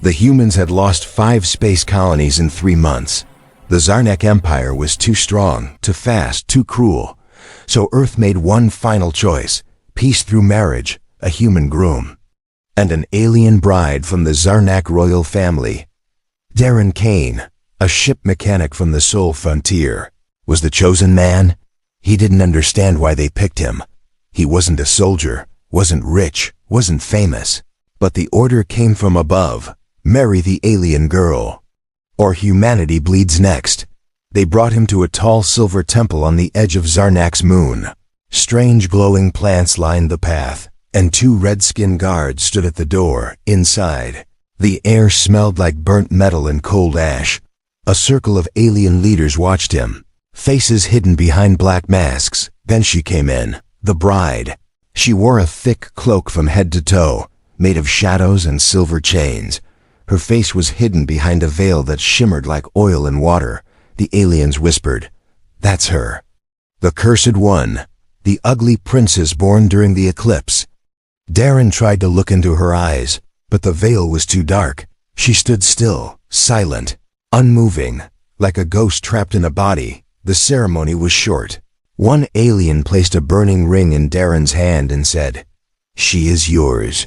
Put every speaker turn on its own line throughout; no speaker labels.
The humans had lost 5 space colonies in 3 months. The Zarnak Empire was too strong, too fast, too cruel. So Earth made one final choice: peace through marriage, a human groom, and an alien bride from the Zarnak royal family. Darren Kane, a ship mechanic from the Soul Frontier, was the chosen man. He didn't understand why they picked him. He wasn't a soldier, wasn't rich, wasn't famous. But the order came from above: marry the alien girl, or humanity bleeds next. They brought him to a tall silver temple on the edge of Zarnak's moon. Strange glowing plants lined the path, and 2 red-skinned guards stood at the door, inside. The air smelled like burnt metal and cold ash. A circle of alien leaders watched him, faces hidden behind black masks. Then she came in, the bride. She wore a thick cloak from head to toe, made of shadows and silver chains. Her face was hidden behind a veil that shimmered like oil in water. The aliens whispered, "That's her. The Cursed One, the ugly princess born during the eclipse." Darren tried to look into her eyes, but the veil was too dark. She stood still, silent, unmoving, like a ghost trapped in a body. The ceremony was short. One alien placed a burning ring in Darren's hand and said, "She is yours.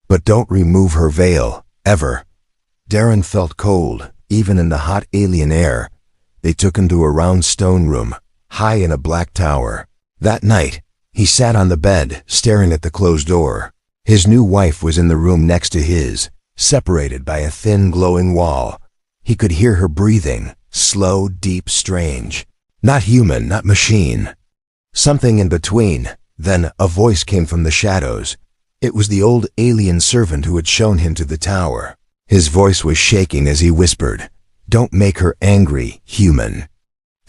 But don't remove her veil, ever." Darren felt cold, even in the hot alien air. They took him to a round stone room, high in a black tower. That night, he sat on the bed, staring at the closed door. His new wife was in the room next to his, separated by a thin, glowing wall. He could hear her breathing, slow, deep, strange. Not human, not machine. Something in between. Then a voice came from the shadows. It was the old alien servant who had shown him to the tower. His voice was shaking as he whispered, "Don't make her angry, human.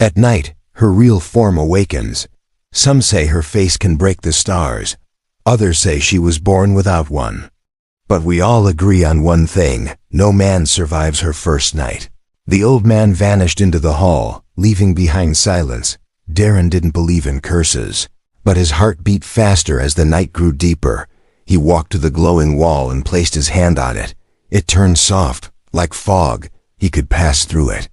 At night, her real form awakens. Some say her face can break the stars. Others say she was born without one. But we all agree on one thing: no man survives her first night." The old man vanished into the hall, leaving behind silence. Darren didn't believe in curses, but his heart beat faster as the night grew deeper. He walked to the glowing wall and placed his hand on it. It turned soft, like fog. He could pass through it.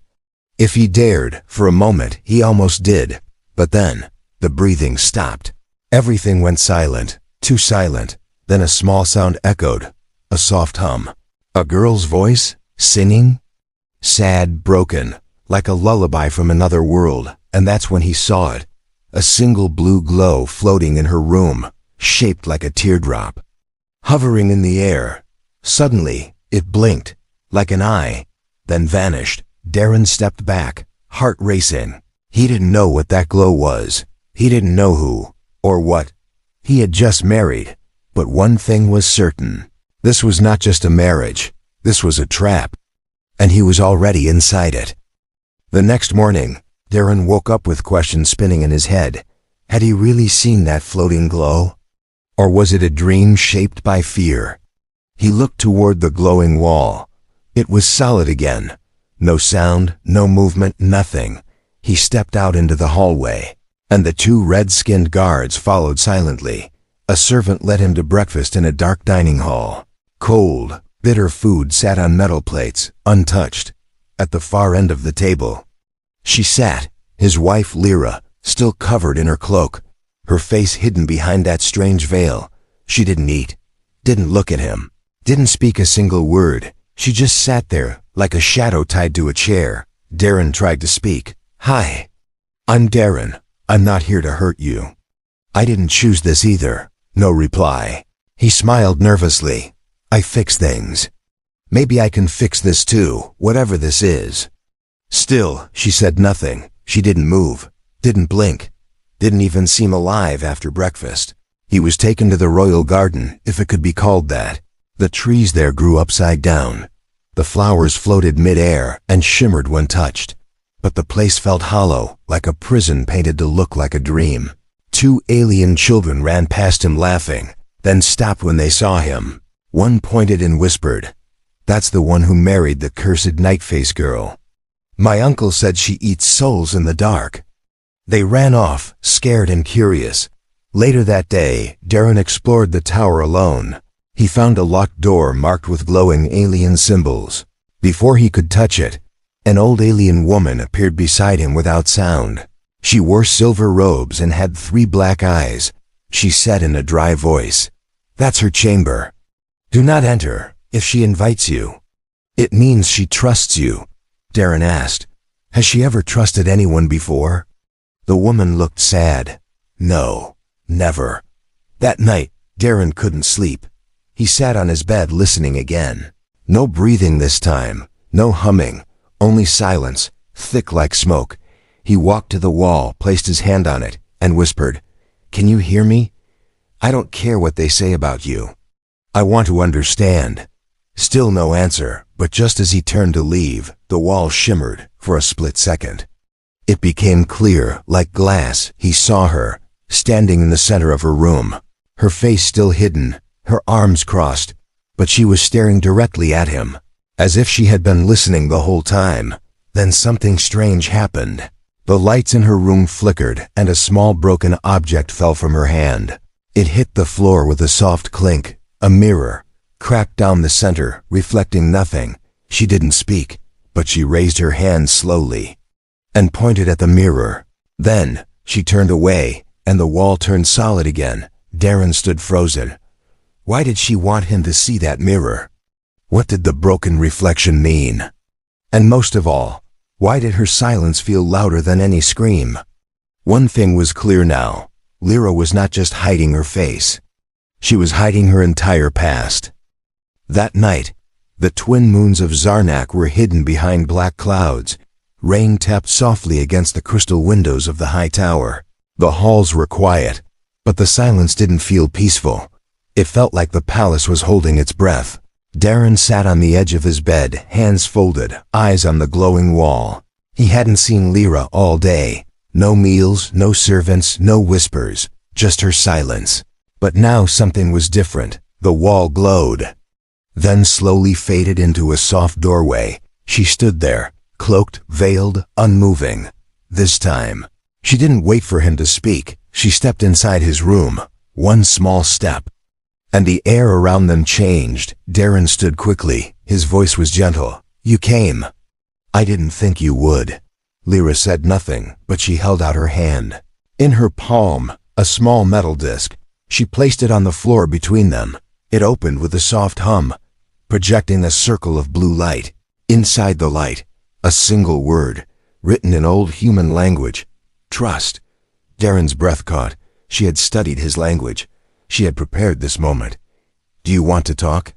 If he dared, for a moment, he almost did. But then, the breathing stopped. Everything went silent, too silent. Then a small sound echoed, a soft hum. A girl's voice, singing? Sad, broken, like a lullaby from another world. And that's when he saw it. A single blue glow floating in her room, shaped like a teardrop, hovering in the air. Suddenly, it blinked, like an eye, then vanished. Darren stepped back, heart racing. He didn't know what that glow was. He didn't know who, or what. He had just married. But one thing was certain. This was not just a marriage. This was a trap. And he was already inside it. The next morning, Darren woke up with questions spinning in his head. Had he really seen that floating glow? Or was it a dream shaped by fear? He looked toward the glowing wall. It was solid again. No sound, no movement, nothing. He stepped out into the hallway, and the 2 red-skinned guards followed silently. A servant led him to breakfast in a dark dining hall. Cold, bitter food sat on metal plates, untouched, at the far end of the table. She sat, his wife Lyra, still covered in her cloak, her face hidden behind that strange veil. She didn't eat, didn't look at him, didn't speak a single word. She just sat there, like a shadow tied to a chair. Darren tried to speak. "Hi. I'm Darren. I'm not here to hurt you." "I didn't choose this either." No reply. He smiled nervously. "I fix things. Maybe I can fix this too, whatever this is." Still, she said nothing. She didn't move, didn't blink, didn't even seem alive after breakfast. He was taken to the royal garden, if it could be called that. The trees there grew upside down. The flowers floated mid-air and shimmered when touched. But the place felt hollow, like a prison painted to look like a dream. 2 alien children ran past him laughing, then stopped when they saw him. One pointed and whispered, "That's the one who married the cursed Nightface girl. My uncle said she eats souls in the dark." They ran off, scared and curious. Later that day, Darren explored the tower alone. He found a locked door marked with glowing alien symbols. Before he could touch it, an old alien woman appeared beside him without sound. She wore silver robes and had 3 black eyes. She said in a dry voice, "That's her chamber. Do not enter if she invites you. It means she trusts you." Darren asked, "Has she ever trusted anyone before?" The woman looked sad. "No, never." That night, Darren couldn't sleep. He sat on his bed listening again. No breathing this time, no humming, only silence, thick like smoke. He walked to the wall, placed his hand on it, and whispered, "Can you hear me? I don't care what they say about you. I want to understand." Still no answer, but just as he turned to leave, the wall shimmered for a split second. It became clear, like glass. He saw her, standing in the center of her room, her face still hidden, her arms crossed, but she was staring directly at him, as if she had been listening the whole time. Then something strange happened. The lights in her room flickered, and a small broken object fell from her hand. It hit the floor with a soft clink, a mirror, cracked down the center, reflecting nothing. She didn't speak, but she raised her hand slowly and pointed at the mirror. Then she turned away, and the wall turned solid again. Darren stood frozen. Why did she want him to see that mirror? What did the broken reflection mean? And most of all, why did her silence feel louder than any scream? One thing was clear now. Lyra was not just hiding her face. She was hiding her entire past. That night, the twin moons of Zarnak were hidden behind black clouds. Rain tapped softly against the crystal windows of the high tower. The halls were quiet, but the silence didn't feel peaceful. It felt like the palace was holding its breath. Darren sat on the edge of his bed, hands folded, eyes on the glowing wall. He hadn't seen Lyra all day. No meals, no servants, no whispers, just her silence. But now something was different. The wall glowed, then slowly faded into a soft doorway. She stood there, cloaked, veiled, unmoving. This time, she didn't wait for him to speak. She stepped inside his room, one small step, and the air around them changed. Darren stood quickly. His voice was gentle. "You came. I didn't think you would." Lyra said nothing, but she held out her hand. In her palm, a small metal disc. She placed it on the floor between them. It opened with a soft hum, projecting a circle of blue light. Inside the light, a single word, written in old human language. Trust. Darren's breath caught. She had studied his language. She had prepared this moment. "Do you want to talk?"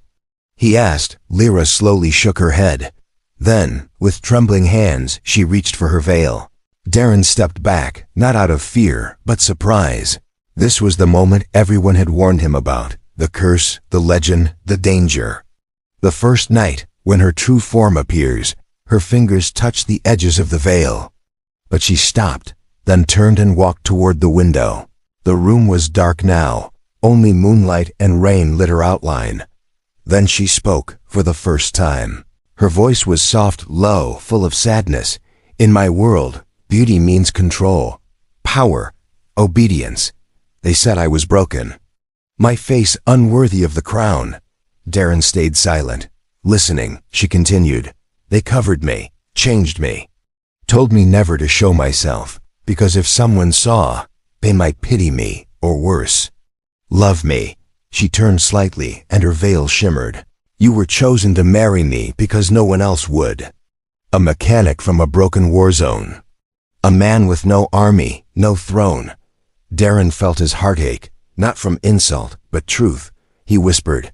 he asked. Lyra slowly shook her head. Then, with trembling hands, she reached for her veil. Darren stepped back, not out of fear, but surprise. This was the moment everyone had warned him about. The curse, the legend, the danger. The first night, when her true form appears, her fingers touch the edges of the veil. But she stopped, then turned and walked toward the window. The room was dark now. Only moonlight and rain lit her outline. Then she spoke, for the first time. Her voice was soft, low, full of sadness. "In my world, beauty means control, power, obedience. They said I was broken. My face unworthy of the crown." Darren stayed silent. Listening, she continued. "They covered me, changed me, told me never to show myself, because if someone saw, they might pity me, or worse, love me." She turned slightly, and her veil shimmered. "You were chosen to marry me because no one else would. A mechanic from a broken war zone. A man with no army, no throne." Darren felt his heart ache, not from insult, but truth. He whispered,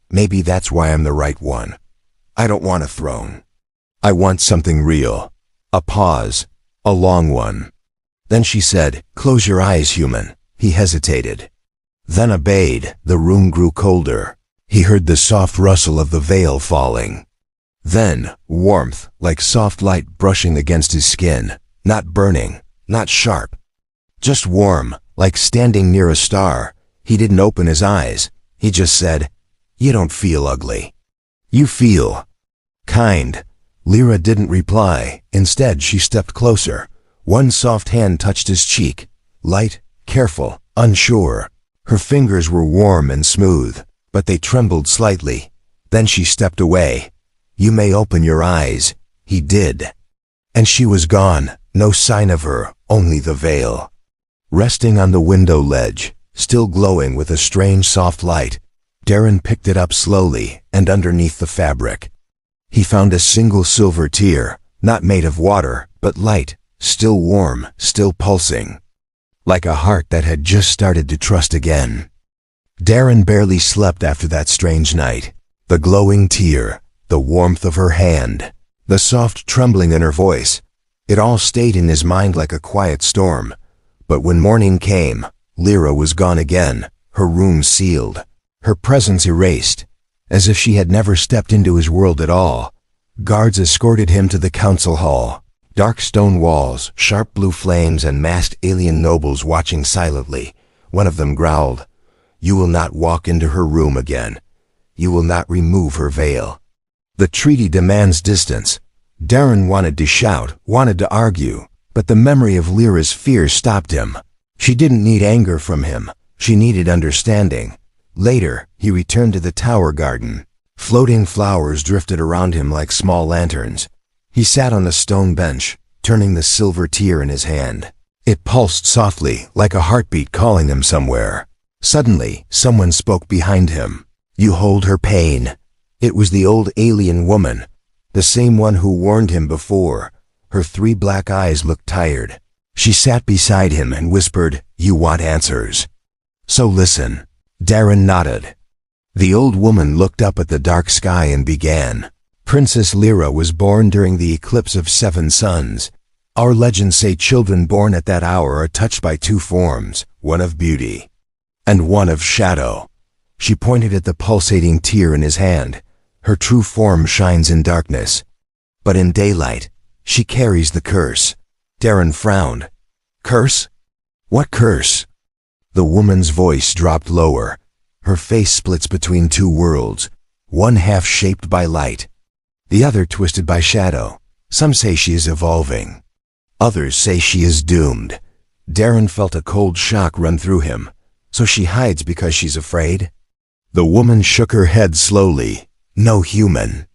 "Maybe that's why I'm the right one. I don't want a throne. I want something real." A pause, a long one. Then she said, "Close your eyes, human." He hesitated, then obeyed. The room grew colder. He heard the soft rustle of the veil falling. Then, warmth, like soft light brushing against his skin. Not burning, not sharp. Just warm, like standing near a star. He didn't open his eyes. He just said, "You don't feel ugly. You feel kind." Lyra didn't reply. Instead, she stepped closer. One soft hand touched his cheek. Light, careful, unsure. Her fingers were warm and smooth, but they trembled slightly. Then she stepped away. "You may open your eyes." He did. And she was gone, no sign of her, only the veil. Resting on the window ledge, still glowing with a strange soft light, Darren picked it up slowly and underneath the fabric. He found a single silver tear, not made of water, but light, still warm, still pulsing. Like a heart that had just started to trust again. Darren barely slept after that strange night. The glowing tear, the warmth of her hand, the soft trembling in her voice, it all stayed in his mind like a quiet storm. But when morning came, Lyra was gone again, her room sealed, her presence erased, as if she had never stepped into his world at all. Guards escorted him to the council hall. Dark stone walls, sharp blue flames, and masked alien nobles watching silently. One of them growled, "You will not walk into her room again. You will not remove her veil. The treaty demands distance." Darren wanted to shout, wanted to argue, but the memory of Lyra's fear stopped him. She didn't need anger from him. She needed understanding. Later, he returned to the tower garden. Floating flowers drifted around him like small lanterns. He sat on a stone bench, turning the silver tear in his hand. It pulsed softly, like a heartbeat calling him somewhere. Suddenly, someone spoke behind him. "You hold her pain." It was the old alien woman, the same one who warned him before. Her 3 black eyes looked tired. She sat beside him and whispered, "You want answers. So listen." Darren nodded. The old woman looked up at the dark sky and began. "Princess Lyra was born during the eclipse of 7 suns. Our legends say children born at that hour are touched by 2 forms, one of beauty and one of shadow." She pointed at the pulsating tear in his hand. "Her true form shines in darkness, but in daylight, she carries the curse." Darren frowned. "Curse? What curse?" The woman's voice dropped lower. Her face splits between 2 worlds, one half shaped by light, the other twisted by shadow. Some say she is evolving. Others say she is doomed. Darren felt a cold shock run through him. So she hides because she's afraid? The woman shook her head slowly. "No human.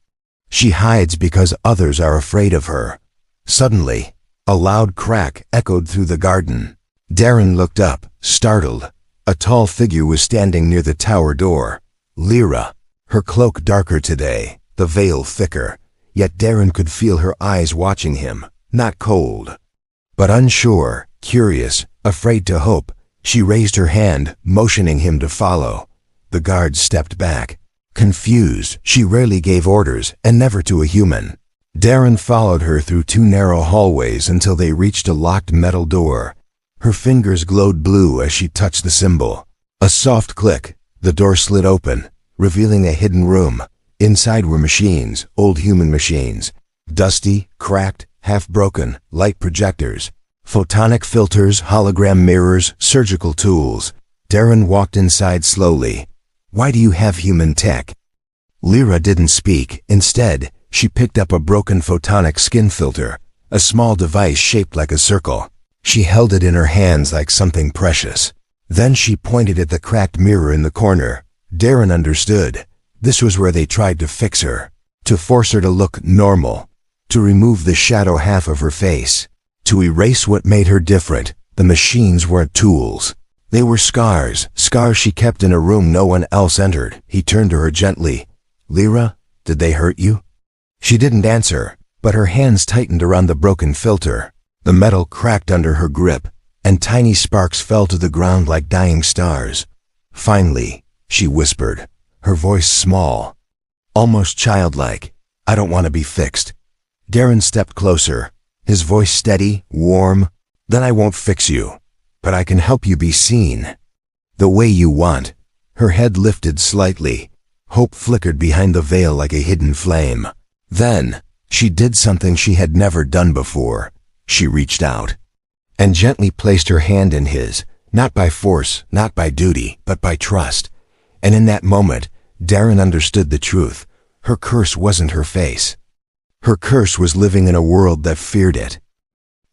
She hides because others are afraid of her." Suddenly, a loud crack echoed through the garden. Darren looked up, startled. A tall figure was standing near the tower door. Lyra, her cloak darker today, the veil thicker, yet Darren could feel her eyes watching him, not cold, but unsure, curious, afraid to hope. She raised her hand, motioning him to follow. The guards stepped back. Confused, she rarely gave orders, and never to a human. Darren followed her through 2 narrow hallways until they reached a locked metal door. Her fingers glowed blue as she touched the symbol. A soft click, the door slid open, revealing a hidden room. Inside were machines, old human machines. Dusty, cracked, half-broken, light projectors, photonic filters, hologram mirrors, surgical tools. Darren walked inside slowly. "Why do you have human tech?" Lyra didn't speak. Instead, she picked up a broken photonic skin filter, a small device shaped like a circle. She held it in her hands like something precious. Then she pointed at the cracked mirror in the corner. Darren understood. This was where they tried to fix her, to force her to look normal, to remove the shadow half of her face, to erase what made her different. The machines weren't tools. They were scars she kept in a room no one else entered. He turned to her gently. "Lyra, did they hurt you?" She didn't answer, but her hands tightened around the broken filter. The metal cracked under her grip, and tiny sparks fell to the ground like dying stars. Finally, she whispered, her voice small, almost childlike, "I don't want to be fixed." Darren stepped closer, his voice steady, warm. "Then I won't fix you, but I can help you be seen. The way you want." Her head lifted slightly. Hope flickered behind the veil like a hidden flame. Then, she did something she had never done before. She reached out and gently placed her hand in his, not by force, not by duty, but by trust. And in that moment, Darren understood the truth. Her curse wasn't her face. Her curse was living in a world that feared it.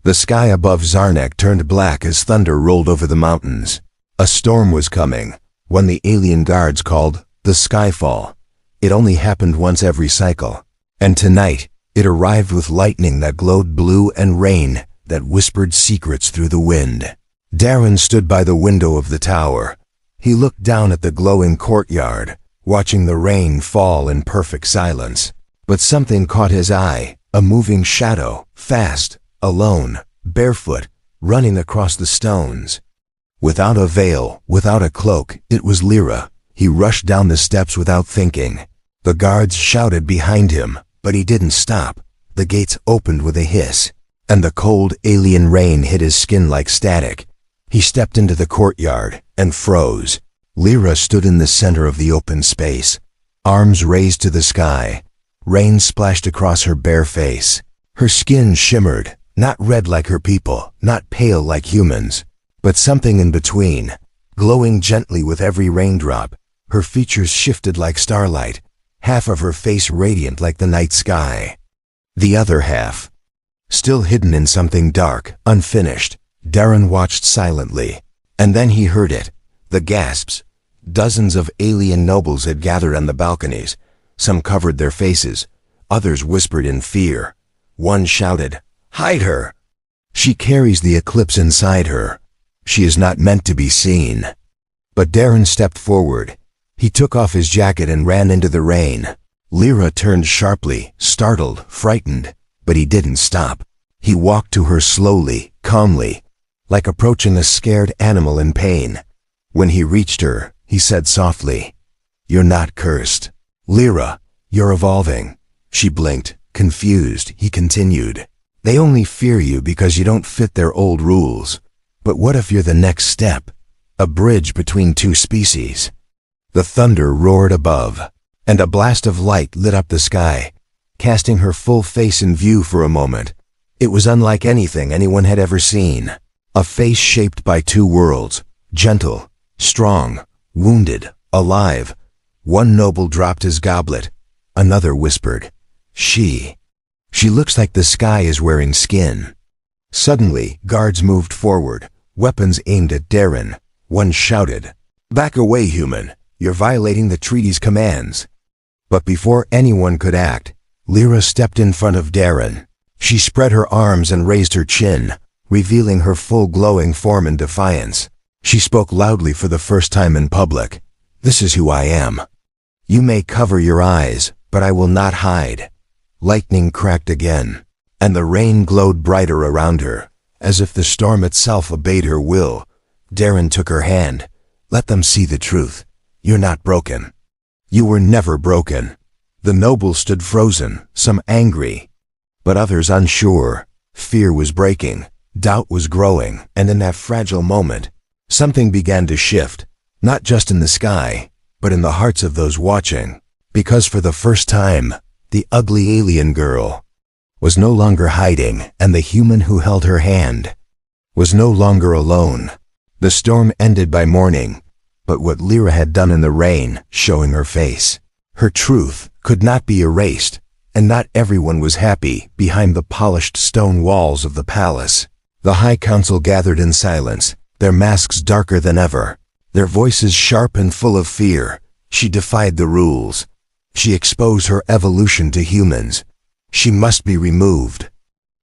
The sky above Zarnek turned black as thunder rolled over the mountains. A storm was coming, one the alien guards called The skyfall. It only happened once every cycle. And tonight, it arrived with lightning that glowed blue and rain that whispered secrets through the wind. Darren stood by the window of the tower. He looked down at the glowing courtyard, watching the rain fall in perfect silence. But something caught his eye, a moving shadow, fast, alone, barefoot, running across the stones. Without a veil, without a cloak, it was Lyra. He rushed down the steps without thinking. The guards shouted behind him, but he didn't stop. The gates opened with a hiss, and the cold alien rain hit his skin like static. He stepped into the courtyard and froze. Lyra stood in the center of the open space, arms raised to the sky. Rain splashed across her bare face. Her skin shimmered, not red like her people, not pale like humans, but something in between, glowing gently with every raindrop. Her features shifted like starlight, half of her face radiant like the night sky. The other half, still hidden in something dark, unfinished. Darren watched silently, and then he heard it, the gasps. Dozens of alien nobles had gathered on the balconies. Some covered their faces, others whispered in fear. One shouted, "Hide her! She carries the eclipse inside her. She is not meant to be seen." But Darren stepped forward. He took off his jacket and ran into the rain. Lyra turned sharply, startled, frightened, but he didn't stop. He walked to her slowly, calmly, like approaching a scared animal in pain. When he reached her, he said softly, "You're not cursed. Lyra, you're evolving." She blinked, confused. He continued, "They only fear you because you don't fit their old rules. But what if you're the next step? A bridge between two species?" The thunder roared above, and a blast of light lit up the sky, casting her full face in view for a moment. It was unlike anything anyone had ever seen. A face shaped by two worlds, gentle, strong, wounded, alive. One noble dropped his goblet. Another whispered, She looks like the sky is wearing skin." Suddenly, guards moved forward, weapons aimed at Darren. One shouted, "Back away, human. You're violating the treaty's commands." But before anyone could act, Lyra stepped in front of Darren. She spread her arms and raised her chin, revealing her full glowing form in defiance. She spoke loudly for the first time in public. "This is who I am. You may cover your eyes, but I will not hide." Lightning cracked again, and the rain glowed brighter around her, as if the storm itself obeyed her will. Darren took her hand. "Let them see the truth. You're not broken. You were never broken." The nobles stood frozen, some angry, but others unsure. Fear was breaking, doubt was growing, and in that fragile moment, something began to shift, not just in the sky, but in the hearts of those watching. Because for the first time, the ugly alien girl was no longer hiding, and the human who held her hand was no longer alone. The storm ended by morning, but what Lyra had done in the rain, showing her face, her truth, could not be erased, and not everyone was happy behind the polished stone walls of the palace. The High Council gathered in silence, their masks darker than ever, their voices sharp and full of fear. She defied the rules. She exposed her evolution to humans. She must be removed.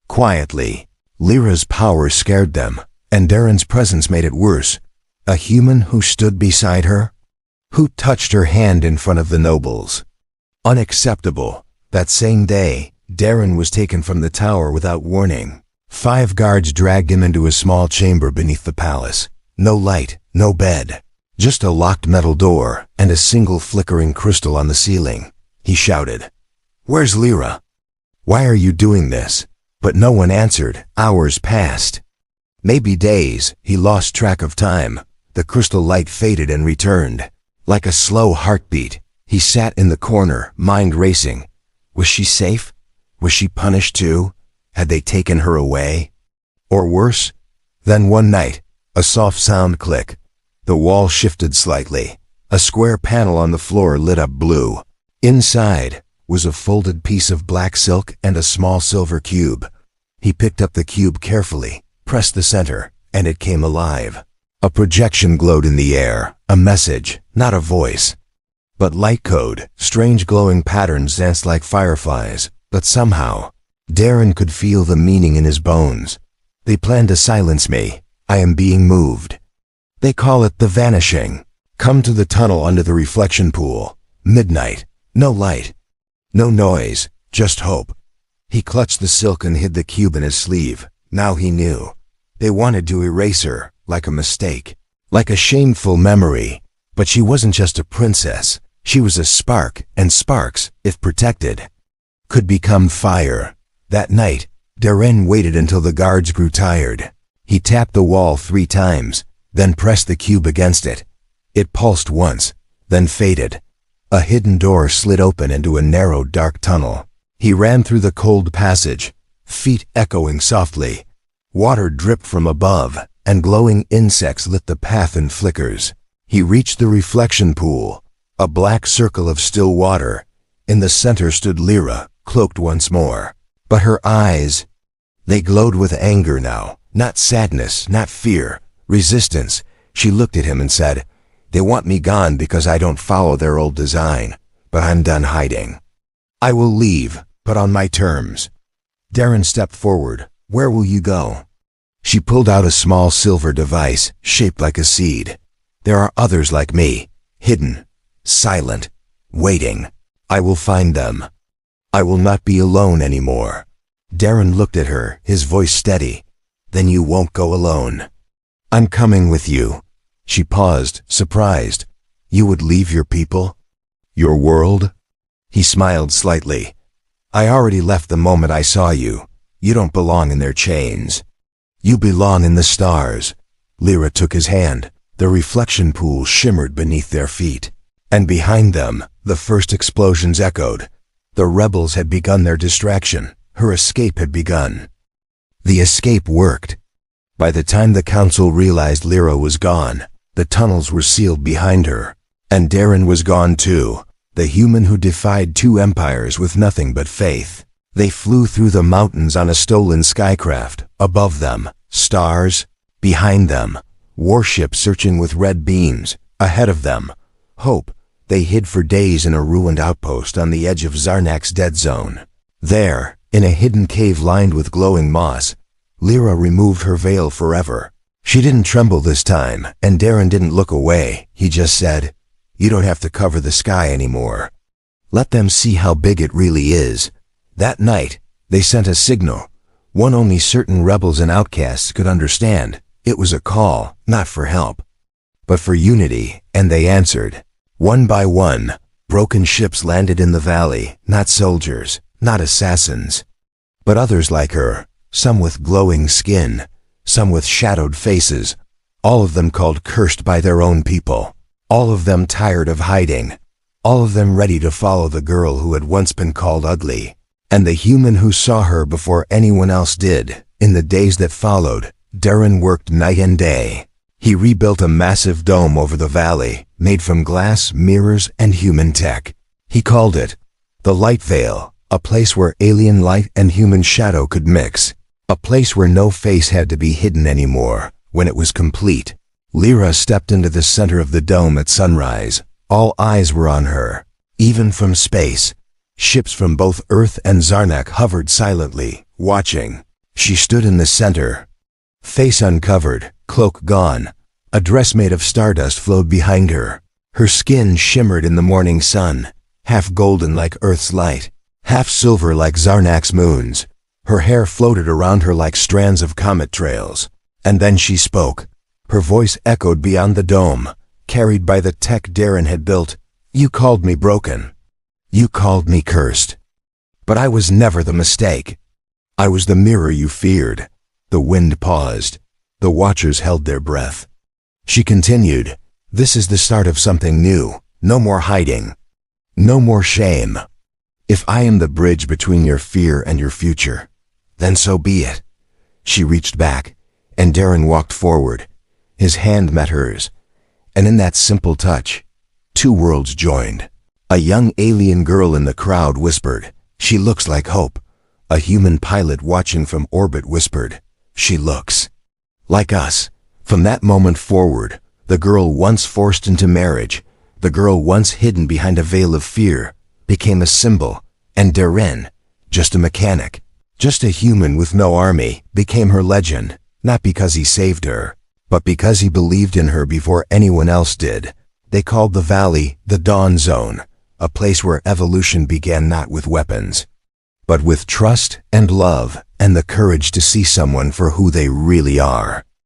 Quietly, Lyra's power scared them, and Darren's presence made it worse. A human who stood beside her, who touched her hand in front of the nobles. Unacceptable. That same day, Darren was taken from the tower without warning. 5 guards dragged him into a small chamber beneath the palace. No light, no bed, just a locked metal door and a single flickering crystal on the ceiling. He shouted, "Where's Lyra? Why are you doing this?" But no one answered. Hours passed. Maybe days. He lost track of time. The crystal light faded and returned. Like a slow heartbeat, he sat in the corner, mind racing. Was she safe? Was she punished too? Had they taken her away? Or worse? Then one night, a soft sound click. The wall shifted slightly. A square panel on the floor lit up blue. Inside was a folded piece of black silk and a small silver cube. He picked up the cube carefully, pressed the center, and it came alive. A projection glowed in the air, a message, not a voice. But light code, strange glowing patterns danced like fireflies, but somehow, Darren could feel the meaning in his bones. They plan to silence me. I am being moved. They call it the vanishing. Come to the tunnel under the reflection pool. Midnight. No light. No noise. Just hope. He clutched the silk and hid the cube in his sleeve. Now he knew. They wanted to erase her, like a mistake. Like a shameful memory. But she wasn't just a princess. She was a spark, and sparks, if protected, could become fire. That night, Darren waited until the guards grew tired. He tapped the wall 3 times, then pressed the cube against it. It pulsed once, then faded. A hidden door slid open into a narrow, dark tunnel. He ran through the cold passage, feet echoing softly. Water dripped from above, and glowing insects lit the path in flickers. He reached the reflection pool, a black circle of still water. In the center stood Lyra, cloaked once more. But her eyes, they glowed with anger now. Not sadness, not fear, resistance. She looked at him and said, "They want me gone because I don't follow their old design, but I'm done hiding. I will leave, but on my terms." Darren stepped forward. "Where will you go?" She pulled out a small silver device, shaped like a seed. "There are others like me, hidden, silent, waiting. I will find them. I will not be alone anymore." Darren looked at her, his voice steady. "Then you won't go alone." "I'm coming with you." She paused, surprised. "You would leave your people? Your world?" He smiled slightly. "I already left the moment I saw you. You don't belong in their chains. You belong in the stars." Lyra took his hand. The reflection pool shimmered beneath their feet. And behind them, the first explosions echoed. The rebels had begun their distraction. Her escape had begun. The escape worked. By the time the council realized Lyra was gone, the tunnels were sealed behind her. And Darren was gone too, the human who defied 2 empires with nothing but faith. They flew through the mountains on a stolen skycraft. Above them, stars. Behind them, warships searching with red beams. Ahead of them, hope. They hid for days in a ruined outpost on the edge of Zarnak's dead zone. There, in a hidden cave lined with glowing moss, Lyra removed her veil forever. She didn't tremble this time, and Darren didn't look away. He just said, "You don't have to cover the sky anymore. Let them see how big it really is." That night, they sent a signal, one only certain rebels and outcasts could understand. It was a call, not for help, but for unity, and they answered. One by one, broken ships landed in the valley, not soldiers, not assassins, but others like her, some with glowing skin, some with shadowed faces, all of them called cursed by their own people, all of them tired of hiding, all of them ready to follow the girl who had once been called ugly, and the human who saw her before anyone else did. In the days that followed, Darren worked night and day. He rebuilt a massive dome over the valley, made from glass, mirrors, and human tech. He called it the Light Veil, a place where alien light and human shadow could mix, a place where no face had to be hidden anymore. When it was complete, Lyra stepped into the center of the dome at sunrise. All eyes were on her, even from space. Ships from both Earth and Zarnak hovered silently, watching. She stood in the center, face uncovered, cloak gone. A dress made of stardust flowed behind her. Her skin shimmered in the morning sun, half golden like Earth's light, half silver like Zarnak's moons. Her hair floated around her like strands of comet trails. And then she spoke. Her voice echoed beyond the dome, carried by the tech Darren had built. "You called me broken. You called me cursed. But I was never the mistake. I was the mirror you feared." The wind paused. The watchers held their breath. She continued, "This is the start of something new. No more hiding. No more shame. If I am the bridge between your fear and your future, then so be it." She reached back, and Darren walked forward. His hand met hers, and in that simple touch, 2 worlds joined. A young alien girl in the crowd whispered, "She looks like Hope." A human pilot watching from orbit whispered, "She looks like us." From that moment forward, the girl once forced into marriage, The girl once hidden behind a veil of fear became a symbol, and Darren, just a mechanic, just a human with no army, became her legend, not because he saved her, but because he believed in her before anyone else did. They called the valley the Dawn Zone, a place where evolution began not with weapons, but with trust and love and the courage to see someone for who they really are.